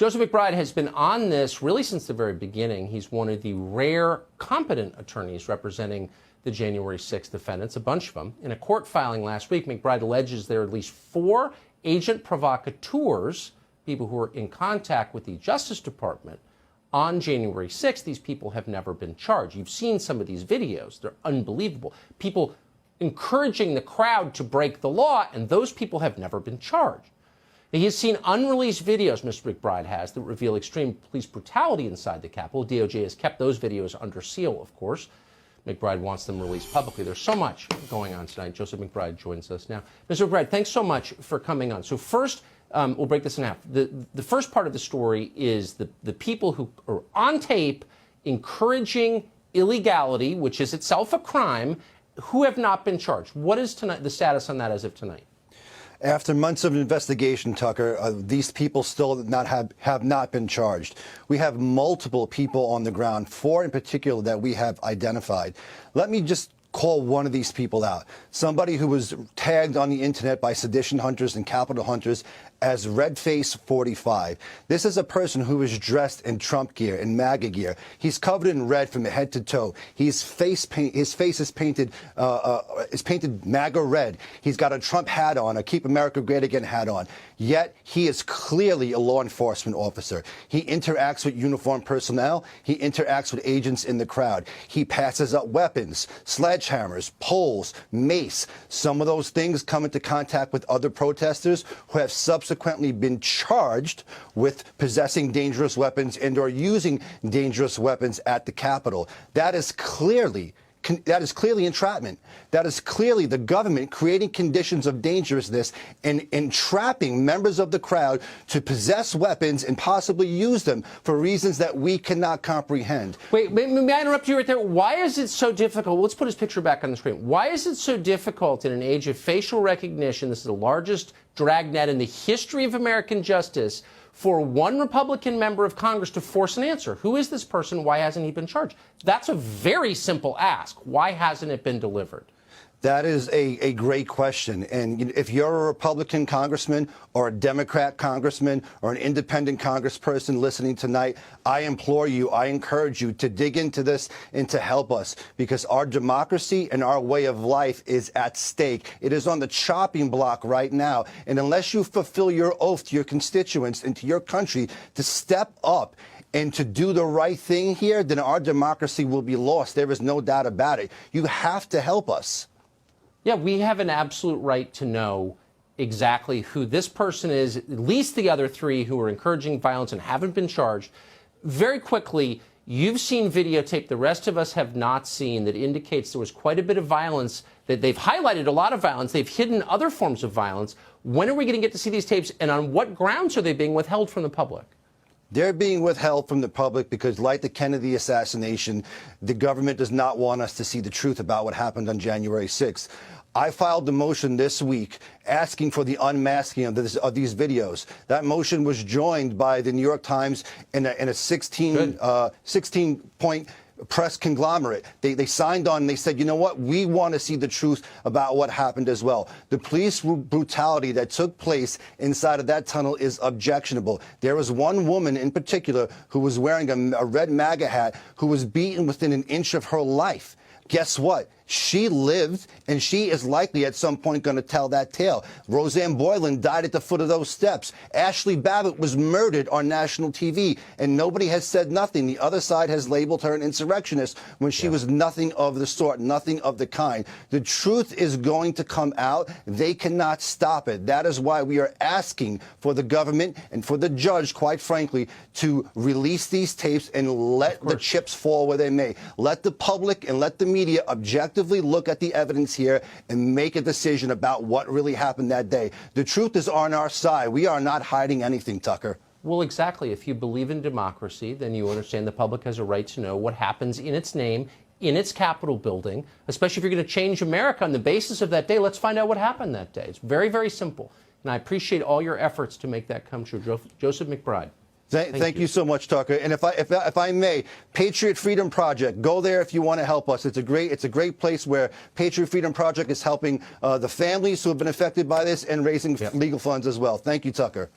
Joseph McBride has been on this really since the very beginning. He's one of the rare competent attorneys representing the January 6th defendants, a bunch of them. In a court filing last week, McBride alleges there are at least 4 agent provocateurs, people who were in contact with the Justice Department on January 6th. These people have never been charged. You've seen some of these videos. They're unbelievable. People encouraging the crowd to break the law, and those people have never been charged. He has seen unreleased videos, Mr. McBride has, that reveal extreme police brutality inside the Capitol. DOJ has kept those videos under seal, of course. McBride wants them released publicly. There's so much going on tonight. Joseph McBride joins us now. Mr. McBride, thanks so much for coming on. So first, we'll break this in half. The first part of the story is the people who are on tape encouraging illegality, which is itself a crime, who have not been charged. What is tonight, the status on that as of tonight? After months of investigation, Tucker, these people still have not been charged. We have multiple people on the ground, 4 in particular that we have identified. Let me just call one of these people out. Somebody who was tagged on the internet by sedition hunters and Capitol hunters as Redface 45. This is a person who is dressed in Trump gear, in MAGA gear. He's covered in red from head to toe. His face is painted MAGA red. He's got a Trump hat on, a Keep America Great Again hat on. Yet he is clearly a law enforcement officer. He interacts with uniformed personnel. He interacts with agents in the crowd. He passes up weapons, sledgehammers, poles, mace. Some of those things come into contact with other protesters who have subsequently been charged with possessing dangerous weapons and or using dangerous weapons at the Capitol. That is clearly entrapment. That is clearly the government creating conditions of dangerousness and entrapping members of the crowd to possess weapons and possibly use them for reasons that we cannot comprehend. Wait, may I interrupt you right there? Why is it so difficult? Let's put his picture back on the screen. Why is it so difficult in an age of facial recognition? This is the largest dragnet in the history of American justice for one Republican member of Congress to force an answer. Who is this person? Why hasn't he been charged? That's a very simple ask. Why hasn't it been delivered? That is a great question. And if you're a Republican congressman or a Democrat congressman or an independent congressperson listening tonight, I implore you, I encourage you to dig into this and to help us, because our democracy and our way of life is at stake. It is on the chopping block right now. And unless you fulfill your oath to your constituents and to your country to step up and to do the right thing here, then our democracy will be lost. There is no doubt about it. You have to help us. Yeah, we have an absolute right to know exactly who this person is, at least the other 3 who are encouraging violence and haven't been charged. Very quickly, you've seen videotape the rest of us have not seen that indicates there was quite a bit of violence, that they've highlighted a lot of violence. They've hidden other forms of violence. When are we going to get to see these tapes, and on what grounds are they being withheld from the public? They're being withheld from the public because, like the Kennedy assassination, the government does not want us to see the truth about what happened on January 6th. I filed the motion this week asking for the unmasking of these videos. That motion was joined by the New York Times in a 16-point press conglomerate. They signed on and they said, you know what, we want to see the truth about what happened as well. The police brutality that took place inside of that tunnel is objectionable. There was one woman in particular who was wearing a red MAGA hat who was beaten within an inch of her life. Guess what? She lived, and she is likely at some point going to tell that tale. Roseanne Boylan died at the foot of those steps. Ashley Babbitt was murdered on national TV, and nobody has said nothing. The other side has labeled her an insurrectionist when she was nothing of the sort, nothing of the kind. The truth is going to come out. They cannot stop it. That is why we are asking for the government and for the judge, quite frankly, to release these tapes and let the chips fall where they may. Let the public and let the media objectively look at the evidence here and make a decision about what really happened that day. The truth is on our side. We are not hiding anything, Tucker. Well, exactly. If you believe in democracy, then you understand the public has a right to know what happens in its name, in its Capitol building, especially if you're going to change America on the basis of that day. Let's find out what happened that day. It's very, very simple. And I appreciate all your efforts to make that come true. Joseph McBride. Thank you so much, Tucker. And if I may, Patriot Freedom Project, go there if you want to help us. It's a great place where Patriot Freedom Project is helping the families who have been affected by this and raising legal funds as well. Thank you, Tucker.